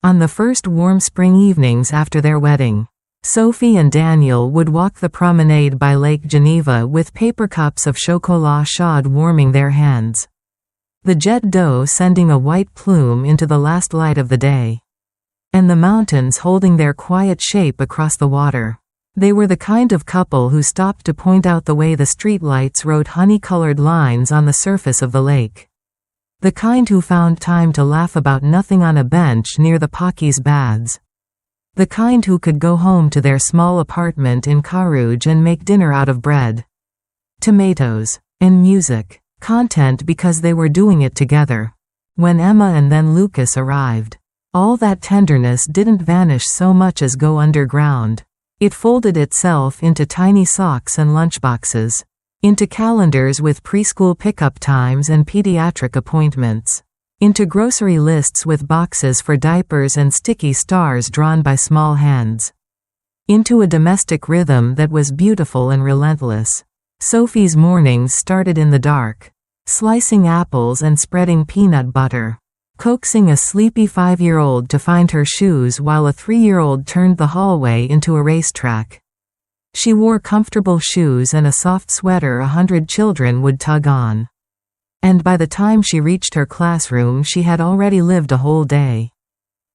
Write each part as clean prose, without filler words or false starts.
On the first warm spring evenings after their wedding, Sophie and Daniel would walk the promenade by Lake Geneva with paper cups of chocolat chaud warming their hands. The jet d'eau sending a white plume into the last light of the day. And the mountains holding their quiet shape across the water. They were the kind of couple who stopped to point out the way the streetlights wrote honey-colored lines on the surface of the lake. The kind who found time to laugh about nothing on a bench near the Pockies baths. The kind who could go home to their small apartment in Carouge and make dinner out of bread, tomatoes, and music. Content because they were doing it together. When Emma and then Lucas arrived, all that tenderness didn't vanish so much as go underground. It folded itself into tiny socks and lunchboxes, into calendars with preschool pickup times and pediatric appointments, into grocery lists with boxes for diapers and sticky stars drawn by small hands, into a domestic rhythm that was beautiful and relentless. Sophie's mornings started in the dark, slicing apples and spreading peanut butter, coaxing a sleepy 5-year-old to find her shoes while a 3-year-old turned the hallway into a racetrack. She wore comfortable shoes and a soft sweater 100 children would tug on. And by the time she reached her classroom she had already lived a whole day.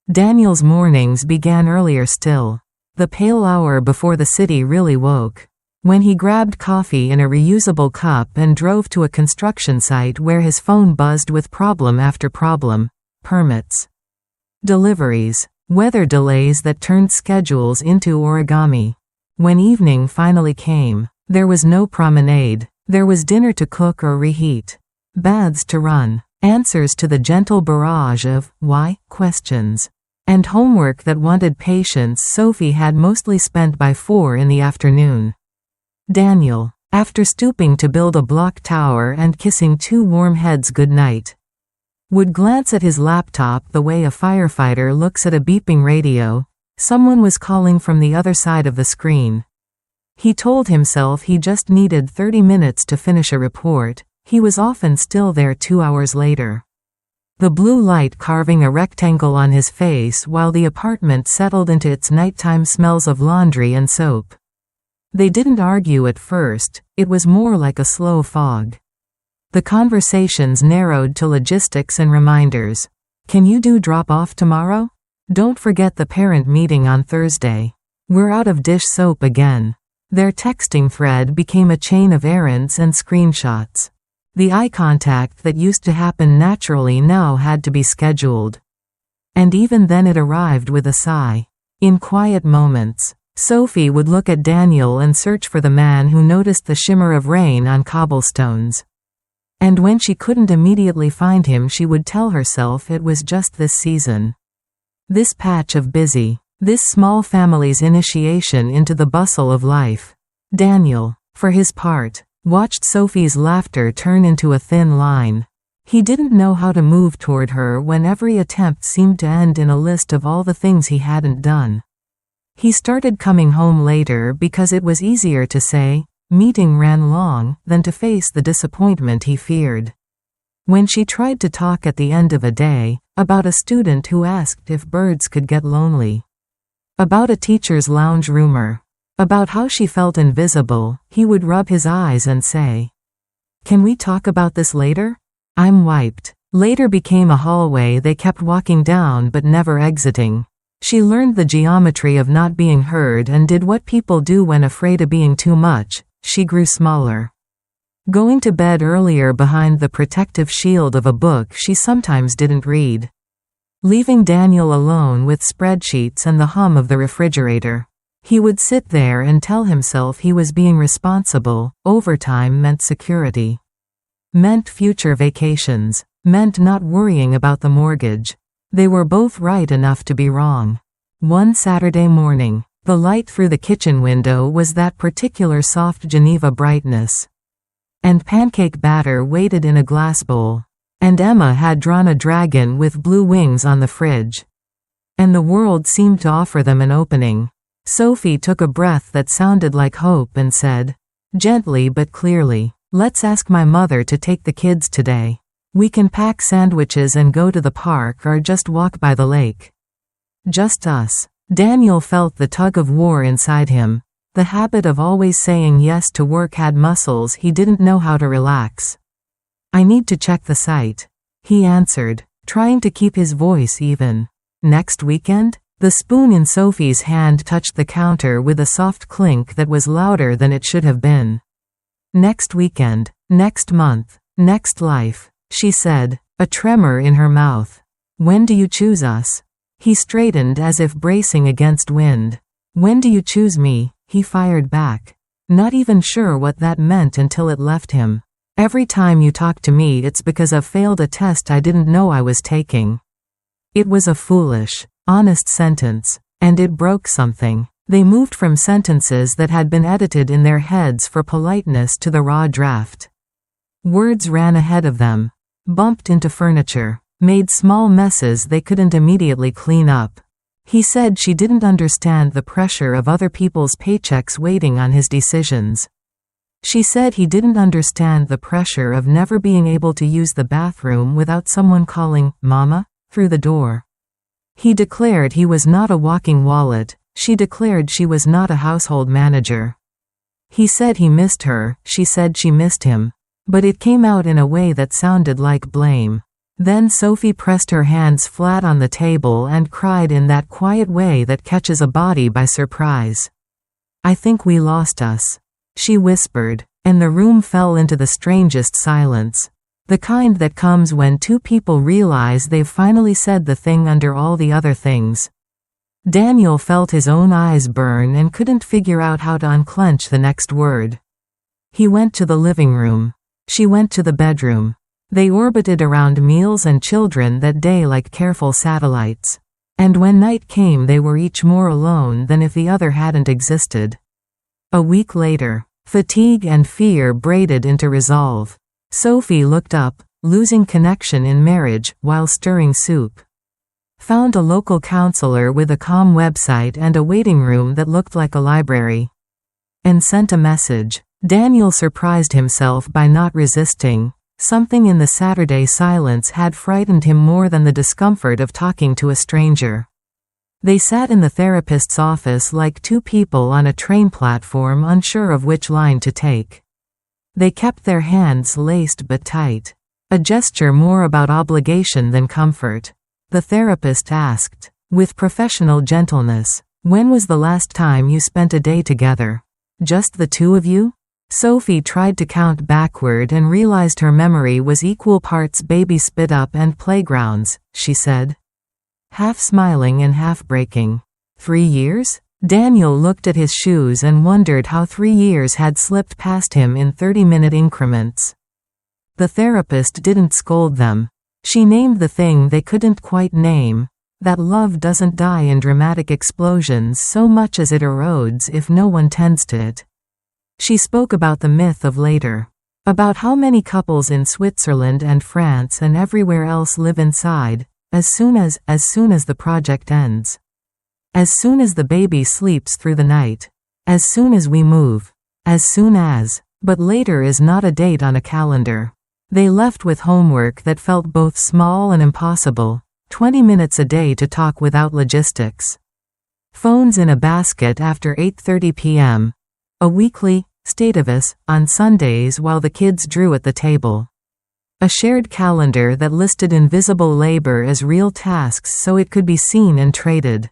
Daniel's mornings began earlier still, the pale hour before the city really woke. When he grabbed coffee in a reusable cup and drove to a construction site where his phone buzzed with problem after problem, permits, deliveries, weather delays that turned schedules into origami. When evening finally came, there was no promenade. There was dinner to cook or reheat, baths to run, answers to the gentle barrage of why questions, and homework that wanted patience Sophie had mostly spent by 4 in the afternoon. Daniel, after stooping to build a block tower and kissing 2 warm heads goodnight, would glance at his laptop the way a firefighter looks at a beeping radio. Someone was calling from the other side of the screen. He told himself he just needed 30 minutes to finish a report. He was often still there 2 hours later. The blue light carving a rectangle on his face while the apartment settled into its nighttime smells of laundry and soap. They didn't argue at first, it was more like a slow fog. The conversations narrowed to logistics and reminders. Can you do drop-off tomorrow? Don't forget the parent meeting on Thursday. We're out of dish soap again. Their texting thread became a chain of errands and screenshots. The eye contact that used to happen naturally now had to be scheduled. And even then it arrived with a sigh. In quiet moments, Sophie would look at Daniel and search for the man who noticed the shimmer of rain on cobblestones. And when she couldn't immediately find him she would tell herself it was just this season. This patch of busy. This small family's initiation into the bustle of life. Daniel, for his part, watched Sophie's laughter turn into a thin line. He didn't know how to move toward her when every attempt seemed to end in a list of all the things he hadn't done. He started coming home later because it was easier to say, meeting ran long, than to face the disappointment he feared. When she tried to talk at the end of a day, about a student who asked if birds could get lonely, about a teacher's lounge rumor, about how she felt invisible, he would rub his eyes and say, "Can we talk about this later? I'm wiped." Later became a hallway they kept walking down but never exiting. She learned the geometry of not being heard and did what people do when afraid of being too much. She grew smaller. Going to bed earlier behind the protective shield of a book she sometimes didn't read. Leaving Daniel alone with spreadsheets and the hum of the refrigerator. He would sit there and tell himself he was being responsible. Overtime meant security. Meant future vacations. Meant not worrying about the mortgage. They were both right enough to be wrong. One Saturday morning, the light through the kitchen window was that particular soft Geneva brightness. And pancake batter waited in a glass bowl. And Emma had drawn a dragon with blue wings on the fridge. And the world seemed to offer them an opening. Sophie took a breath that sounded like hope and said, gently but clearly, "Let's ask my mother to take the kids today. We can pack sandwiches and go to the park or just walk by the lake." Just us. Daniel felt the tug of war inside him. The habit of always saying yes to work had muscles he didn't know how to relax. I need to check the site, he answered, trying to keep his voice even. Next weekend? The spoon in Sophie's hand touched the counter with a soft clink that was louder than it should have been. Next weekend, next month, next life, she said, a tremor in her mouth. When do you choose us? He straightened as if bracing against wind. When do you choose me? He fired back. Not even sure what that meant until it left him. Every time you talk to me it's because I've failed a test I didn't know I was taking. It was a foolish, honest sentence, and it broke something. They moved from sentences that had been edited in their heads for politeness to the raw draft. Words ran ahead of them, bumped into furniture, made small messes they couldn't immediately clean up. He said she didn't understand the pressure of other people's paychecks waiting on his decisions. She said he didn't understand the pressure of never being able to use the bathroom without someone calling, "Mama," through the door. He declared he was not a walking wallet. She declared she was not a household manager. He said he missed her, she said she missed him. But it came out in a way that sounded like blame. Then Sophie pressed her hands flat on the table and cried in that quiet way that catches a body by surprise. "I think we lost us," she whispered, and the room fell into the strangest silence. The kind that comes when two people realize they've finally said the thing under all the other things. Daniel felt his own eyes burn and couldn't figure out how to unclench the next word. He went to the living room. She went to the bedroom. They orbited around meals and children that day like careful satellites. And when night came they were each more alone than if the other hadn't existed. A week later, fatigue and fear braided into resolve. Sophie looked up, losing connection in marriage, while stirring soup. Found a local counselor with a calm website and a waiting room that looked like a library. And sent a message. Daniel surprised himself by not resisting. Something in the Saturday silence had frightened him more than the discomfort of talking to a stranger. They sat in the therapist's office like two people on a train platform unsure of which line to take. They kept their hands laced but tight. A gesture more about obligation than comfort. The therapist asked, with professional gentleness, "When was the last time you spent a day together? Just the two of you?" Sophie tried to count backward and realized her memory was equal parts baby spit up and playgrounds, she said. Half smiling and half breaking. 3 years? Daniel looked at his shoes and wondered how 3 years had slipped past him in 30-minute increments. The therapist didn't scold them. She named the thing they couldn't quite name, that love doesn't die in dramatic explosions so much as it erodes if no one tends to it. She spoke about the myth of later. About how many couples in Switzerland and France and everywhere else live inside, as soon as the project ends. As soon as the baby sleeps through the night. As soon as we move. As soon as. But later is not a date on a calendar. They left with homework that felt both small and impossible. 20 minutes a day to talk without logistics. Phones in a basket after 8:30 p.m. A weekly status on Sundays while the kids drew at the table. A shared calendar that listed invisible labor as real tasks so it could be seen and traded.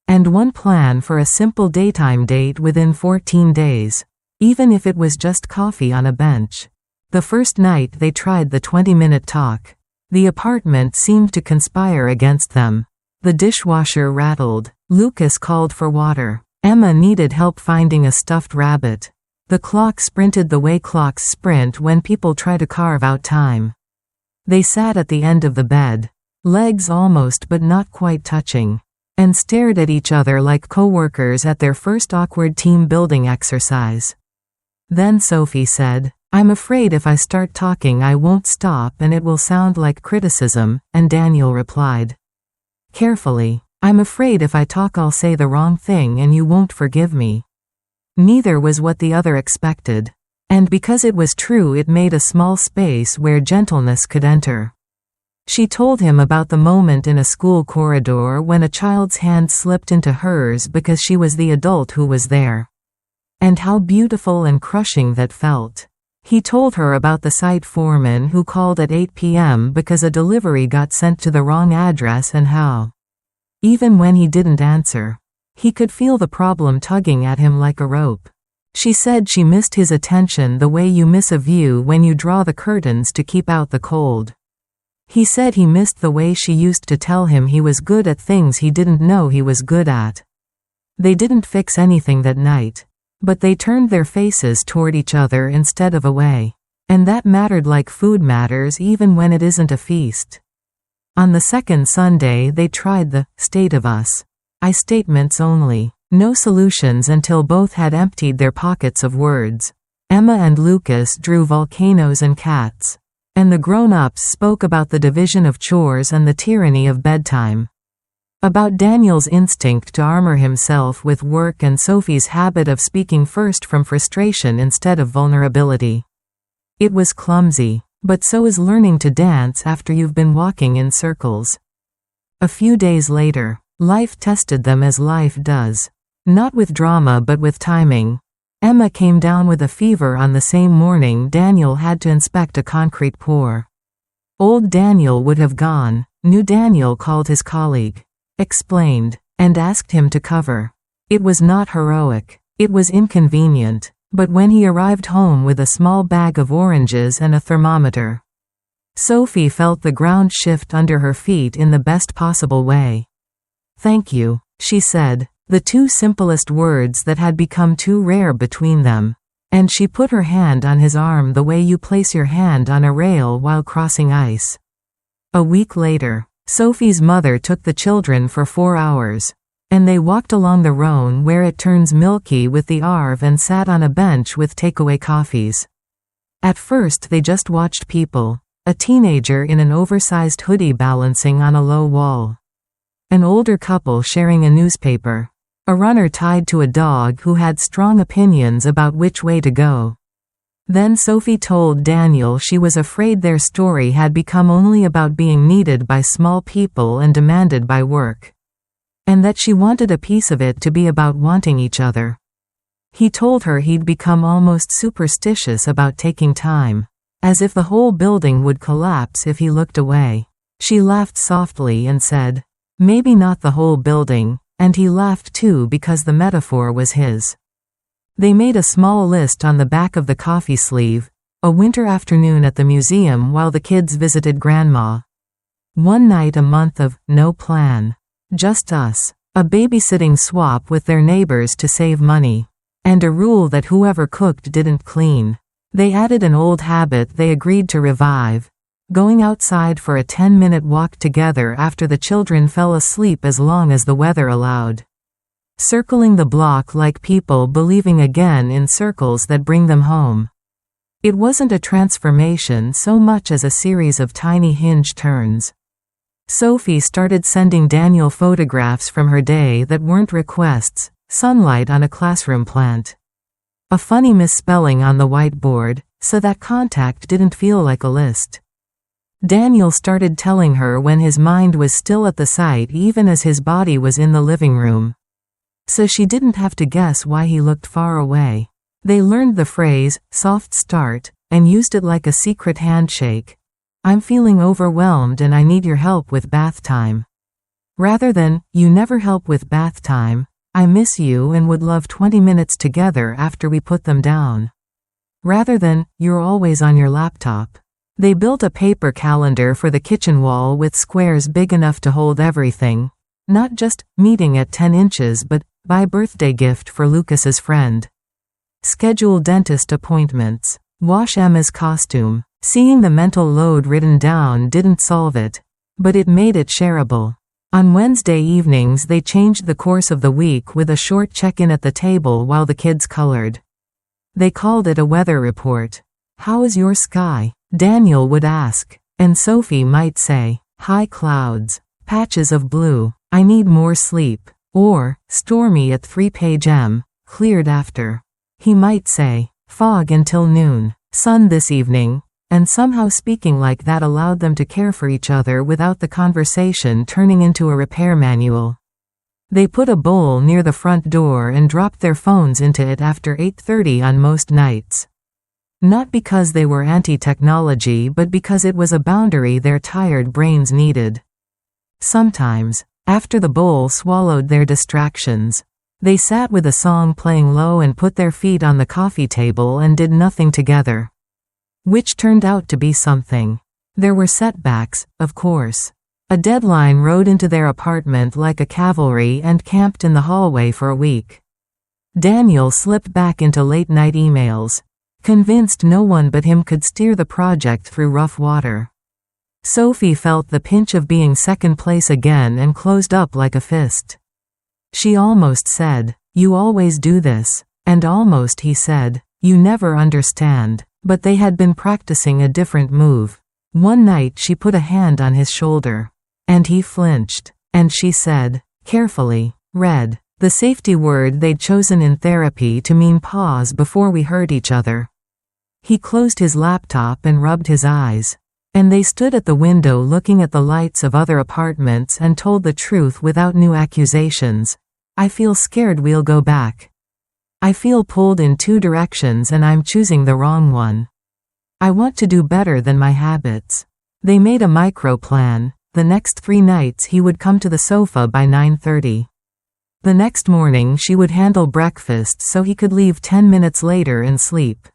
And one plan for a simple daytime date within 14 days, even if it was just coffee on a bench. The first night they tried the 20-minute talk. The apartment seemed to conspire against them. The dishwasher rattled. Lucas called for water. Emma needed help finding a stuffed rabbit. The clock sprinted the way clocks sprint when people try to carve out time. They sat at the end of the bed, legs almost but not quite touching, and stared at each other like co-workers at their first awkward team-building exercise. Then Sophie said, "I'm afraid if I start talking I won't stop and it will sound like criticism," and Daniel replied, carefully, "I'm afraid if I talk I'll say the wrong thing and you won't forgive me." Neither was what the other expected. And because it was true it made a small space where gentleness could enter. She told him about the moment in a school corridor when a child's hand slipped into hers because she was the adult who was there. And how beautiful and crushing that felt. He told her about the site foreman who called at 8 p.m. because a delivery got sent to the wrong address and how, even when he didn't answer, he could feel the problem tugging at him like a rope. She said she missed his attention the way you miss a view when you draw the curtains to keep out the cold. He said he missed the way she used to tell him he was good at things he didn't know he was good at. They didn't fix anything that night, but they turned their faces toward each other instead of away. And that mattered like food matters even when it isn't a feast. On the second Sunday they tried the state of us. I statements only. No solutions until both had emptied their pockets of words. Emma and Lucas drew volcanoes and cats. And the grown-ups spoke about the division of chores and the tyranny of bedtime. About Daniel's instinct to armor himself with work and Sophie's habit of speaking first from frustration instead of vulnerability. It was clumsy, but so is learning to dance after you've been walking in circles. A few days later, life tested them as life does. Not with drama but with timing. Emma came down with a fever on the same morning Daniel had to inspect a concrete pour. Old Daniel would have gone. New Daniel called his colleague, explained, and asked him to cover. It was not heroic. It was inconvenient. But when he arrived home with a small bag of oranges and a thermometer, Sophie felt the ground shift under her feet in the best possible way. "Thank you," she said. The two simplest words that had become too rare between them. And she put her hand on his arm the way you place your hand on a rail while crossing ice. A week later, Sophie's mother took the children for 4 hours. And they walked along the Rhone where it turns milky with the Arve and sat on a bench with takeaway coffees. At first they just watched people. A teenager in an oversized hoodie balancing on a low wall. An older couple sharing a newspaper. A runner tied to a dog who had strong opinions about which way to go. Then Sophie told Daniel she was afraid their story had become only about being needed by small people and demanded by work. And that she wanted a piece of it to be about wanting each other. He told her he'd become almost superstitious about taking time. As if the whole building would collapse if he looked away. She laughed softly and said, "Maybe not the whole building." And he laughed too because the metaphor was his. They made a small list on the back of the coffee sleeve. A winter afternoon at the museum while the kids visited Grandma. One night a month of no plan. Just us. A babysitting swap with their neighbors to save money. And a rule that whoever cooked didn't clean. They added an old habit they agreed to revive. Going outside for a 10-minute walk together after the children fell asleep as long as the weather allowed. Circling the block like people believing again in circles that bring them home. It wasn't a transformation so much as a series of tiny hinge turns. Sophie started sending Daniel photographs from her day that weren't requests, sunlight on a classroom plant. A funny misspelling on the whiteboard, so that contact didn't feel like a list. Daniel started telling her when his mind was still at the site even as his body was in the living room. So she didn't have to guess why he looked far away. They learned the phrase, soft start, and used it like a secret handshake. "I'm feeling overwhelmed and I need your help with bath time." Rather than, "You never help with bath time. I miss you and would love 20 minutes together after we put them down." Rather than, "You're always on your laptop." They built a paper calendar for the kitchen wall with squares big enough to hold everything. Not just, meeting at 10 inches but, buy birthday gift for Lucas's friend. Schedule dentist appointments. Wash Emma's costume. Seeing the mental load written down didn't solve it. But it made it shareable. On Wednesday evenings they changed the course of the week with a short check-in at the table while the kids colored. They called it a weather report. "How is your sky?" Daniel would ask, and Sophie might say, "High clouds, patches of blue, I need more sleep," or, "Stormy at 3 p.m., cleared after." He might say, "Fog until noon, sun this evening." and somehow speaking like that allowed them to care for each other without the conversation turning into a repair manual. They put a bowl near the front door and dropped their phones into it after 8:30 on most nights. Not because they were anti-technology, but because it was a boundary their tired brains needed. Sometimes, after the bowl swallowed their distractions, they sat with a song playing low and put their feet on the coffee table and did nothing together. Which turned out to be something. There were setbacks, of course. A deadline rode into their apartment like a cavalry and camped in the hallway for a week. Daniel slipped back into late-night emails, convinced no one but him could steer the project through rough water. Sophie felt the pinch of being second place again and closed up like a fist. She almost said, "You always do this," and almost he said, "You never understand," but they had been practicing a different move. One night she put a hand on his shoulder, and he flinched, and she said, carefully, "Red," the safety word they'd chosen in therapy to mean pause before we hurt each other. He closed his laptop and rubbed his eyes. And they stood at the window looking at the lights of other apartments and told the truth without new accusations. "I feel scared we'll go back. I feel pulled in two directions and I'm choosing the wrong one. I want to do better than my habits." They made a micro plan. The next 3 nights he would come to the sofa by 9:30. The next morning she would handle breakfast so he could leave 10 minutes later and sleep.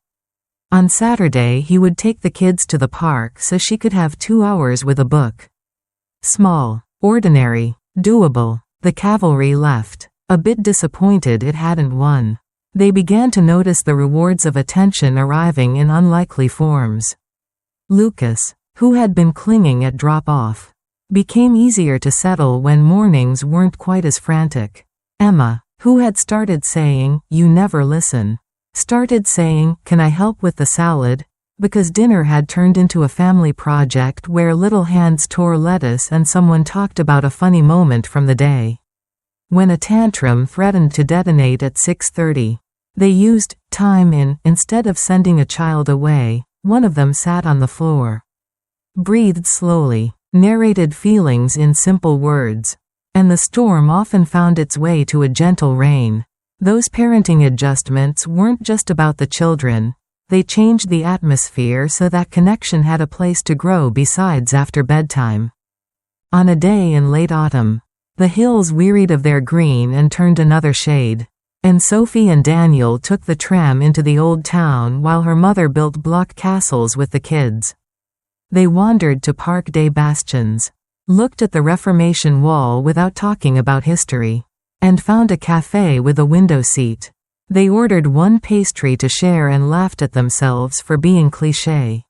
On Saturday he would take the kids to the park so she could have 2 hours with a book. Small, ordinary, doable. The cavalry left, a bit disappointed it hadn't won. They began to notice the rewards of attention arriving in unlikely forms. Lucas, who had been clinging at drop-off, became easier to settle when mornings weren't quite as frantic. Emma, who had started saying, "You never listen," started saying, "Can I help with the salad?" because dinner had turned into a family project where little hands tore lettuce and someone talked about a funny moment from the day. When a tantrum threatened to detonate at 6:30, they used time in, instead of sending a child away. One of them sat on the floor, breathed slowly, narrated feelings in simple words, and the storm often found its way to a gentle rain. Those parenting adjustments weren't just about the children. They changed the atmosphere so that connection had a place to grow besides after bedtime. On a day in late autumn, the hills wearied of their green and turned another shade, and Sophie and Daniel took the tram into the old town while her mother built block castles with the kids. They wandered to Park des Bastions, looked at the Reformation wall without talking about history, and found a café with a window seat. They ordered one pastry to share and laughed at themselves for being cliché.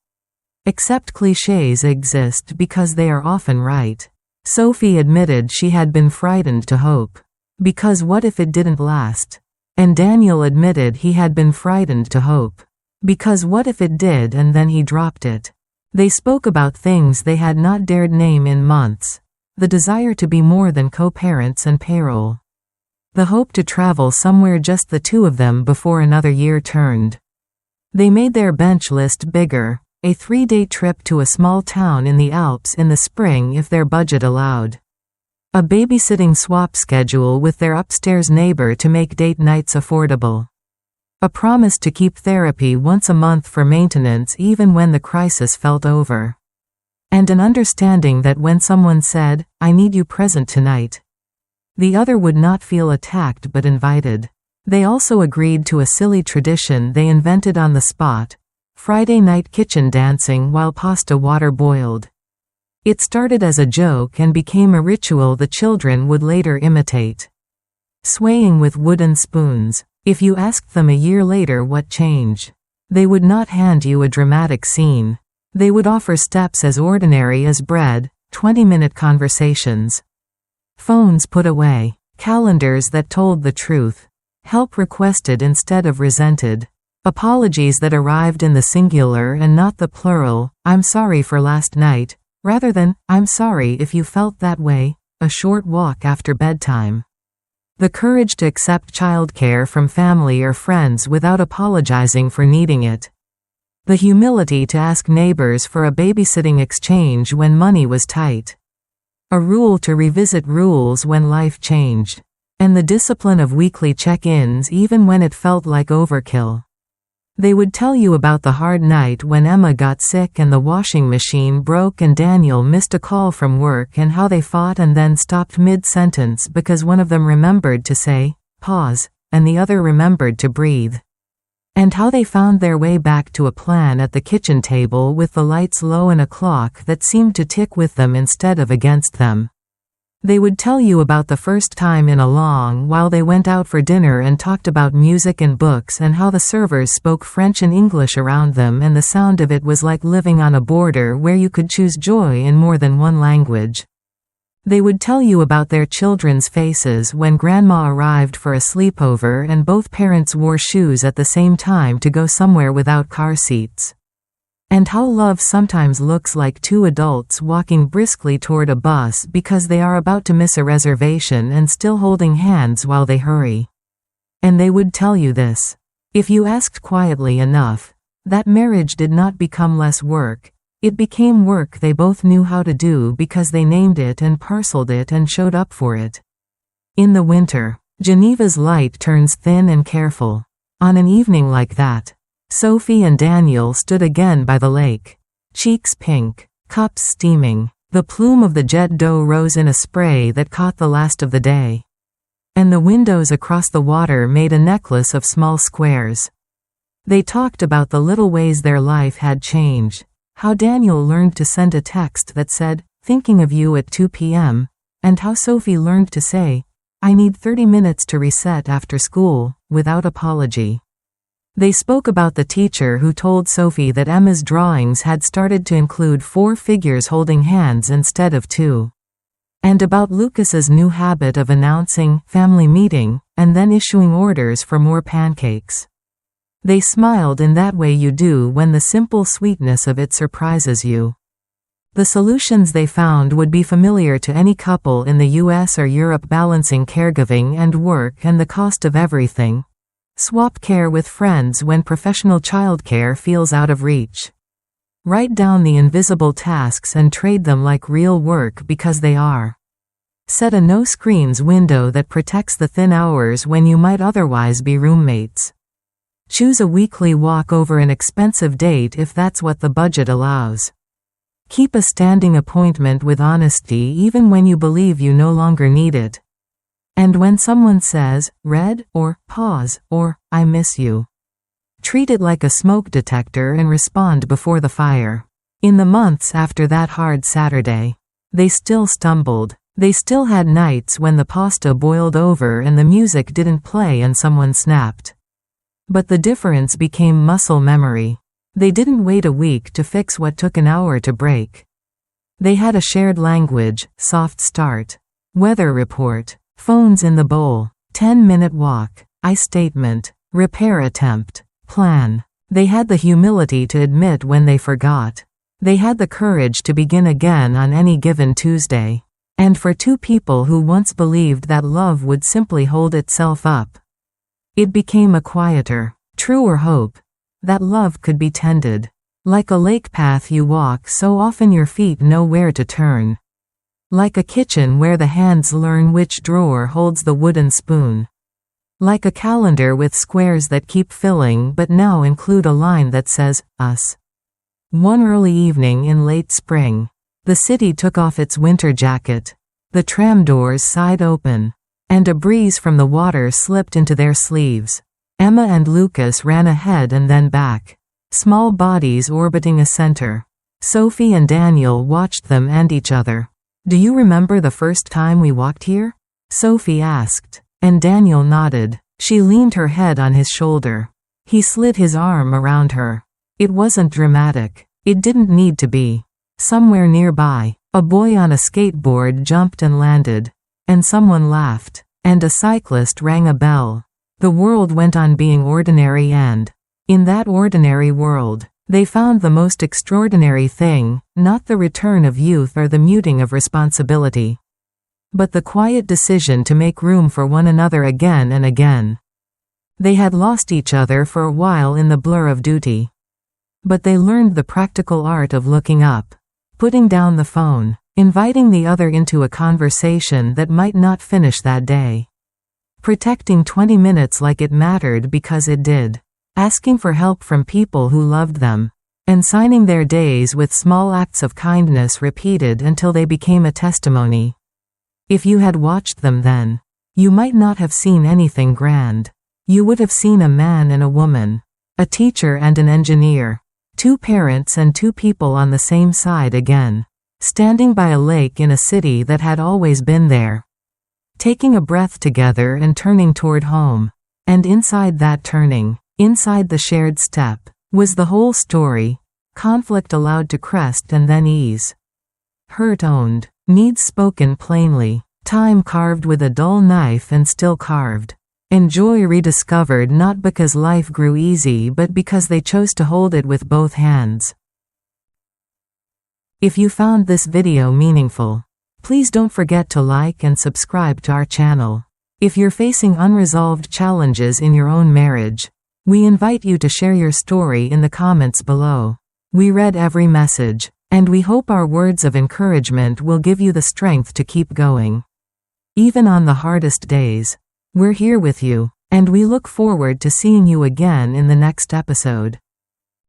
Except clichés exist because they are often right. Sophie admitted she had been frightened to hope. Because what if it didn't last? And Daniel admitted he had been frightened to hope. Because what if it did and then he dropped it? They spoke about things they had not dared name in months. The desire to be more than co-parents and payroll. The hope to travel somewhere just the two of them before another year turned. They made their bench list bigger, a 3-day trip to a small town in the Alps in the spring if their budget allowed. A babysitting swap schedule with their upstairs neighbor to make date nights affordable. A promise to keep therapy once a month for maintenance even when the crisis felt over. And an understanding that when someone said, "I need you present tonight," the other would not feel attacked but invited. They also agreed to a silly tradition they invented on the spot: Friday night kitchen dancing while pasta water boiled. It started as a joke and became a ritual the children would later imitate. Swaying with wooden spoons. If you asked them a year later what changed, they would not hand you a dramatic scene. They would offer steps as ordinary as bread, 20-minute conversations. Phones put away. Calendars that told the truth. Help requested instead of resented. Apologies that arrived in the singular and not the plural. "I'm sorry for last night," rather than, "I'm sorry if you felt that way." A short walk after bedtime. The courage to accept childcare from family or friends without apologizing for needing it. The humility to ask neighbors for a babysitting exchange when money was tight. A rule to revisit rules when life changed. And the discipline of weekly check-ins even when it felt like overkill. They would tell you about the hard night when Emma got sick and the washing machine broke and Daniel missed a call from work, and how they fought and then stopped mid-sentence because one of them remembered to say, "Pause," and the other remembered to breathe. And how they found their way back to a plan at the kitchen table with the lights low and a clock that seemed to tick with them instead of against them. They would tell you about the first time in a long while they went out for dinner and talked about music and books, and how the servers spoke French and English around them, and the sound of it was like living on a border where you could choose joy in more than one language. They would tell you about their children's faces when grandma arrived for a sleepover and both parents wore shoes at the same time to go somewhere without car seats. And how love sometimes looks like two adults walking briskly toward a bus because they are about to miss a reservation and still holding hands while they hurry. And they would tell you this. If you asked quietly enough, that marriage did not become less work. It became work they both knew how to do because they named it and parceled it and showed up for it. In the winter, Geneva's light turns thin and careful. On an evening like that, Sophie and Daniel stood again by the lake. Cheeks pink, cups steaming. The plume of the jet dough rose in a spray that caught the last of the day. And the windows across the water made a necklace of small squares. They talked about the little ways their life had changed. How Daniel learned to send a text that said, "Thinking of you at 2 p.m., and how Sophie learned to say, "I need 30 minutes to reset after school," without apology. They spoke about the teacher who told Sophie that Emma's drawings had started to include 4 figures holding hands instead of 2. And about Lucas's new habit of announcing family meeting and then issuing orders for more pancakes. They smiled in that way you do when the simple sweetness of it surprises you. The solutions they found would be familiar to any couple in the US or Europe, balancing caregiving and work and the cost of everything. Swap care with friends when professional childcare feels out of reach. Write down the invisible tasks and trade them like real work because they are. Set a no screens window that protects the thin hours when you might otherwise be roommates. Choose a weekly walk over an expensive date if that's what the budget allows. Keep a standing appointment with honesty even when you believe you no longer need it. And when someone says, "Red," or "Pause," or "I miss you," treat it like a smoke detector and respond before the fire. In the months after that hard Saturday, they still stumbled. They still had nights when the pasta boiled over and the music didn't play and someone snapped. But the difference became muscle memory. They didn't wait a week to fix what took an hour to break. They had a shared language: soft start, weather report, phones in the bowl, 10-minute walk, I statement, repair attempt, plan. They had the humility to admit when they forgot. They had the courage to begin again on any given Tuesday. And for 2 people who once believed that love would simply hold itself up, it became a quieter, truer hope that love could be tended. Like a lake path you walk so often your feet know where to turn. Like a kitchen where the hands learn which drawer holds the wooden spoon. Like a calendar with squares that keep filling but now include a line that says, us. One early evening in late spring, the city took off its winter jacket. The tram doors sighed open, and a breeze from the water slipped into their sleeves. Emma and Lucas ran ahead and then back, small bodies orbiting a center. Sophie and Daniel watched them and each other. "Do you remember the first time we walked here?" Sophie asked, and Daniel nodded. She leaned her head on his shoulder. He slid his arm around her. It wasn't dramatic. It didn't need to be. Somewhere nearby, a boy on a skateboard jumped and landed. And someone laughed. And a cyclist rang a bell. The world went on being ordinary, and in that ordinary world, they found the most extraordinary thing, not the return of youth or the muting of responsibility, but the quiet decision to make room for one another again and again. They had lost each other for a while in the blur of duty. But they learned the practical art of looking up, putting down the phone, inviting the other into a conversation that might not finish that day. Protecting 20 minutes like it mattered because it did. Asking for help from people who loved them. And signing their days with small acts of kindness repeated until they became a testimony. If you had watched them then, you might not have seen anything grand. You would have seen a man and a woman. A teacher and an engineer. 2 parents and 2 people on the same side again. Standing by a lake in a city that had always been there. Taking a breath together and turning toward home. And inside that turning, inside the shared step, was the whole story. Conflict allowed to crest and then ease. Hurt owned. Needs spoken plainly. Time carved with a dull knife and still carved. And joy rediscovered not because life grew easy but because they chose to hold it with both hands. If you found this video meaningful, please don't forget to like and subscribe to our channel. If you're facing unresolved challenges in your own marriage, we invite you to share your story in the comments below. We read every message, and we hope our words of encouragement will give you the strength to keep going. Even on the hardest days, we're here with you, and we look forward to seeing you again in the next episode.